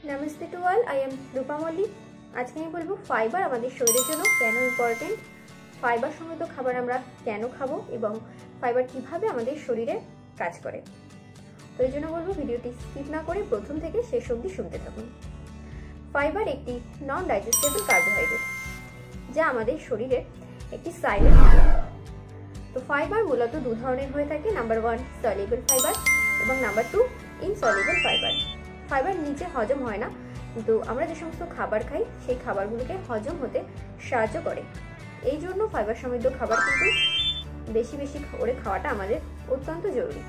नमस्ते to all, I am रूपा मल्लिक। आज के बोलबो फाइबर आमादेर शरीरेर जोन्नो केन इम्पोर्टेंट, फाइबर समृद्ध खाबार आमरा केन खाबो एबं फाइबर किभाबे आमादेर शरीरे काज करे। तो एई जोन्नो बोलबो भिडियोटी स्किप ना करे प्रथम थेके शेष अब्दि शुनते थाकुन। फाइबर एकटी नन डाइजेस्टेबल कार्बोहाइड्रेट जा आमादेर शरीरेर एकटी साइलेंट। तो फाइबर मूलत दु धरनेर हये थाके, नम्बर 1 सल्युबल फाइबर एबं नम्बर 2 इनसल्युबल फाइबर। फाइबर नीचे हजम হয় না, কিন্তু আমরা যে সমস্ত খাবার খাই সেই খাবারগুলোকে হজম হতে সাহায্য করে। এই জন্য ফাইবার সমৃদ্ধ খাবার কিন্তু বেশি বেশি করে খাওয়াটা আমাদের অত্যন্ত জরুরি।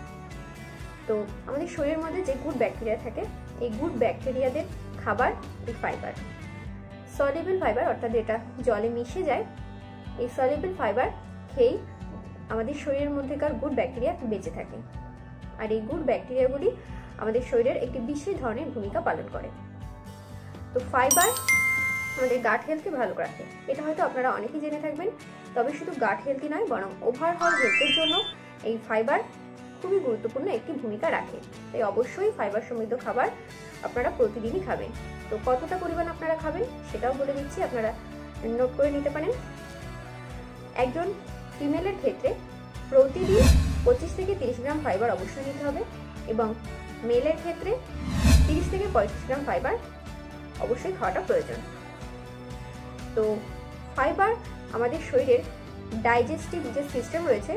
তো আমাদের শরীরের মধ্যে যে গুড ব্যাকটেরিয়া থাকে, এই গুড ব্যাকটেরিয়াদের খাবার এই ফাইবার। সলিউবল ফাইবার অর্থাৎ যেটা জলে মিশে যায়, এই সলিউবল ফাইবার খেয়েই আমাদের শরীরের মধ্যেকার গুড ব্যাকটেরিয়া বেঁচে থাকে। আর এই গুড ব্যাকটেরিয়াগুলি আমাদের শরীরের একটি বিশেষ ধরনের ভূমিকা পালন করে। তো ফাইবার আমাদের গাট হেলথকে ভালো রাখে, এটা হয়তো আপনারা অনেকেই জেনে থাকবেন। তবে শুধু গাট হেলথই নয়, বরং ওভারঅল হেলথের জন্য এই ফাইবার খুবই গুরুত্বপূর্ণ একটি ভূমিকা রাখে। তাই অবশ্যই ফাইবার সমৃদ্ধ খাবার আপনারা প্রতিদিনই খাবেন। তো কতটা পরিমাণ আপনারা খাবেন সেটাও বলে দিচ্ছি, আপনারা নোট করে নিতে পারেন। একজন ফিমেলের ক্ষেত্রে প্রতিদিন 25 থেকে 30 গ্রাম ফাইবার অবশ্যই নিতে হবে এবং মেলের ক্ষেত্রে 30 থেকে 35 গ্রাম ফাইবার অবশ্যই খাওয়াটা প্রয়োজন। তো ফাইবার আমাদের শরীরের ডাইজেস্টিভ যে সিস্টেম রয়েছে,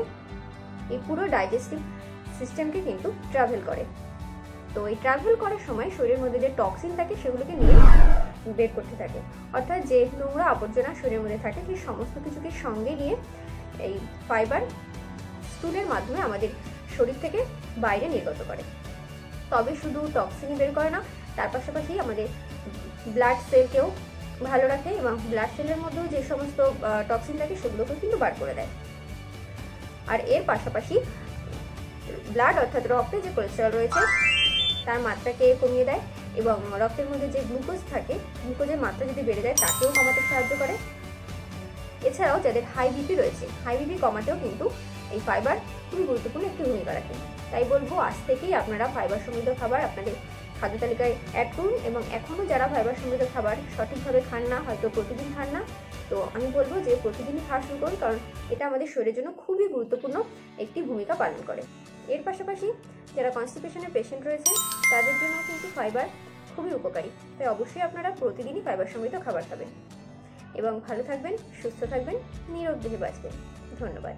এই পুরো ডাইজেস্টিভ সিস্টেমকে কিন্তু ট্রাভেল করে। তো এই ট্রাভেল করার সময় শরীরের মধ্যে যে টক্সিন থাকে সেগুলোকে নিয়ে বের করতে থাকে, অর্থাৎ যে নোংরা আবর্জনা শরীরের মধ্যে থাকে সেই সমস্ত কিছুকে সঙ্গে নিয়ে এই ফাইবার স্টুলের মাধ্যমে আমাদের শরীর থেকে বাইরে নির্গত করে। তবে শুধু টক্সিনই বের করে না, তার পাশাপাশি আমাদের ব্লাড সেলকেও ভালো রাখে এবং ব্লাড সেলের মধ্যেও যে সমস্ত টক্সিন থাকে সেগুলোকেও কিন্তু বার করে দেয়। আর এর পাশাপাশি ব্লাড অর্থাৎ রক্তে যে কোলেস্টেরল রয়েছে তার মাত্রাকে কমিয়ে দেয় এবং রক্তের মধ্যে যে গ্লুকোজ থাকে, গ্লুকোজের মাত্রা যদি বেড়ে যায় তাকেও কমাতে সাহায্য করে। এছাড়াও যাদের হাই বিপি রয়েছে, হাই বিপি কমাতেও কিন্তু এই ফাইবার খুবই গুরুত্বপূর্ণ একটি ভূমিকা রাখে। তাই বলবো আজ থেকেই আপনারা ফাইবার সমৃদ্ধ খাবার আপনাদের খাদ্য তালিকায় অ্যাড করুন এবং এখনও যারা ফাইবার সমৃদ্ধ খাবার সঠিকভাবে খান না, হয়তো প্রতিদিন খান না, তো আমি বলবো যে প্রতিদিনই খাওয়া শুরু করুন, কারণ এটা আমাদের শরীরের জন্য খুবই গুরুত্বপূর্ণ একটি ভূমিকা পালন করে। এর পাশাপাশি যারা কনস্টিপেশনের পেশেন্ট রয়েছে তাদের জন্য কিন্তু ফাইবার খুবই উপকারী। তাই অবশ্যই আপনারা প্রতিদিনই ফাইবার সমৃদ্ধ খাবার খাবেন এবং ভালো থাকবেন, সুস্থ থাকবেন, নিরোগ দেহে বাঁচবেন। ধন্যবাদ।